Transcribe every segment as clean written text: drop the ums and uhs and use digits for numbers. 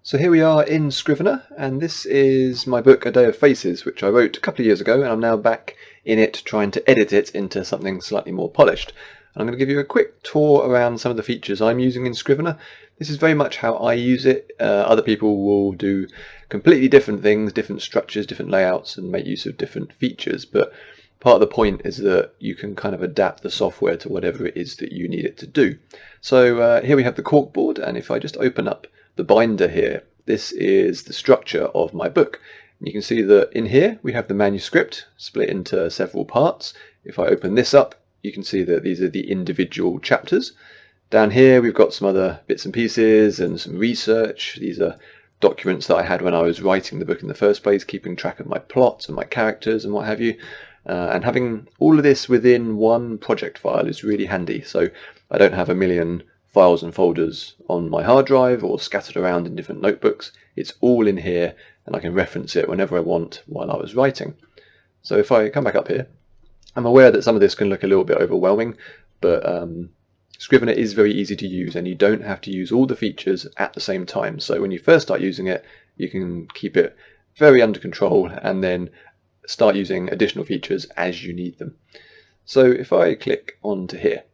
So here we are in Scrivener, and this is my book A Day of Faces, which I wrote a couple of years ago, and I'm now back in it trying to edit it into something slightly more polished. And I'm going to give you a quick tour around some of the features I'm using in Scrivener. This is very much how I use it. Other people will do completely different things, different structures, different layouts, and make use of different features, but part of the point is that you can kind of adapt the software to whatever it is that you need it to do. So here we have the corkboard, and if I just open up the binder here, this is the structure of my book. You can see that in here we have the manuscript split into several parts. If I open this up, you can see that these are the individual chapters. Down here we've got some other bits and pieces and some research. These are documents that I had when I was writing the book in the first place, keeping track of my plot and my characters and what have you. And having all of this within one project file is really handy, so I don't have a million files and folders on my hard drive or scattered around in different notebooks. It's all in here, and I can reference it whenever I want while I was writing. So if I come back up here, I'm aware that some of this can look a little bit overwhelming, but Scrivener is very easy to use, and you don't have to use all the features at the same time. So when you first start using it, you can keep it very under control and then start using additional features as you need them. So if I click onto here,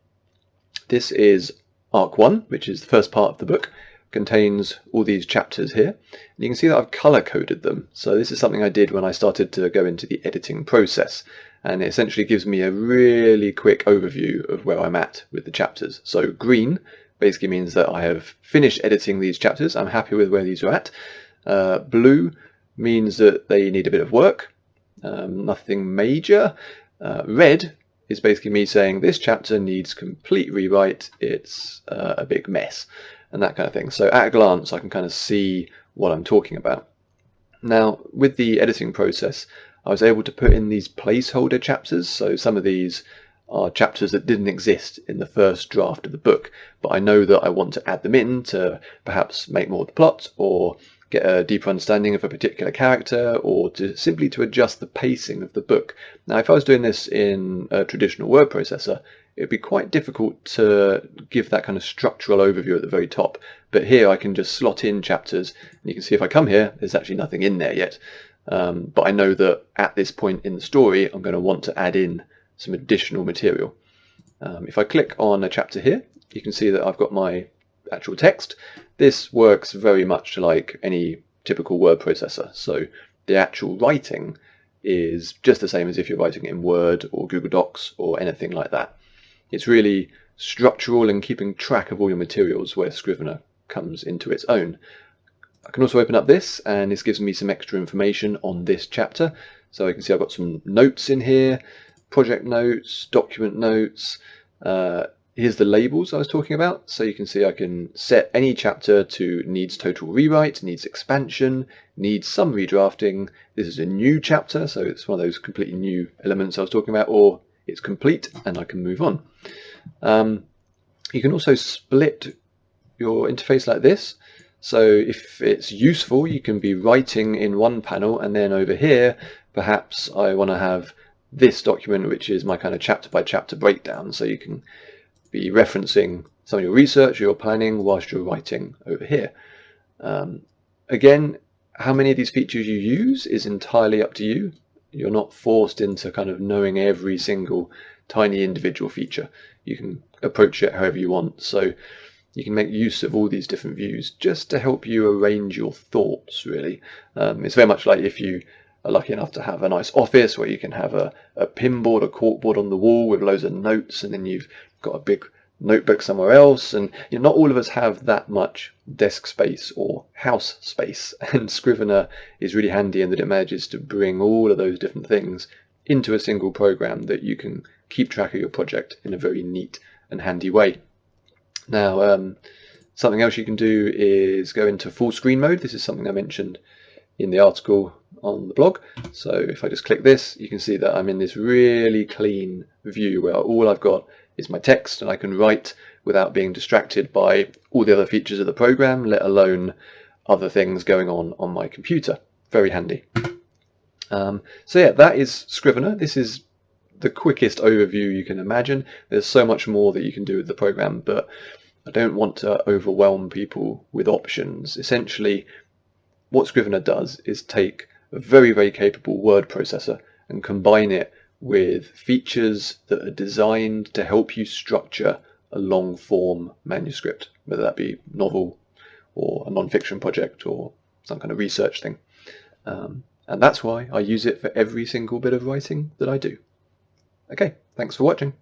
this is Arc 1, which is the first part of the book, contains all these chapters here. And you can see that I've color coded them. So this is something I did when I started to go into the editing process. And it essentially gives me a really quick overview of where I'm at with the chapters. So green basically means that I have finished editing these chapters. I'm happy with where these are at. Blue means that they need a bit of work. Nothing major. Red is basically me saying this chapter needs complete rewrite, it's a big mess, and that kind of thing. So at a glance I can kind of see what I'm talking about. Now with the editing process I was able to put in these placeholder chapters, so some of these are chapters that didn't exist in the first draft of the book, but I know that I want to add them in to perhaps make more of the plot, or get a deeper understanding of a particular character, or simply to adjust the pacing of the book. Now if I was doing this in a traditional word processor, it would be quite difficult to give that kind of structural overview at the very top, but here I can just slot in chapters, and you can see if I come here there's actually nothing in there yet, but I know that at this point in the story I'm going to want to add in some additional material. If I click on a chapter here, you can see that I've got my actual text. This works very much like any typical word processor, so the actual writing is just the same as if you're writing it in Word or Google Docs or anything like that. It's really structural and keeping track of all your materials where Scrivener comes into its own. I can also open up this, and this gives me some extra information on this chapter. So you can see I've got some notes in here, project notes, document notes. Here's the labels I was talking about. So you can see I can set any chapter to needs total rewrite, needs expansion, needs some redrafting. This is a new chapter, so it's one of those completely new elements I was talking about, or it's complete and I can move on. You can also split your interface like this. So if it's useful, you can be writing in one panel, and then over here, perhaps I want to have this document, which is my kind of chapter by chapter breakdown. So you can be referencing some of your research or your planning whilst you're writing over here. Again, how many of these features you use is entirely up to you. You're not forced into kind of knowing every single tiny individual feature. You can approach it however you want. So you can make use of all these different views just to help you arrange your thoughts, really. It's very much like if you are lucky enough to have a nice office where you can have a pinboard, a corkboard on the wall with loads of notes, and then you've got a big notebook somewhere else, and not all of us have that much desk space or house space, and Scrivener is really handy in that it manages to bring all of those different things into a single program that you can keep track of your project in a very neat and handy way. Now something else you can do is go into full screen mode. This is something I mentioned in the article on the blog. So if I just click this, you can see that I'm in this really clean view where all I've got is my text, and I can write without being distracted by all the other features of the program, let alone other things going on my computer. Very handy. So yeah, that is Scrivener. This is the quickest overview you can imagine. There's so much more that you can do with the program, but I don't want to overwhelm people with options. Essentially, what Scrivener does is take a very, very capable word processor and combine it with features that are designed to help you structure a long form manuscript, whether that be novel or a non-fiction project or some kind of research thing. And that's why I use it for every single bit of writing that I do. Okay, thanks for watching.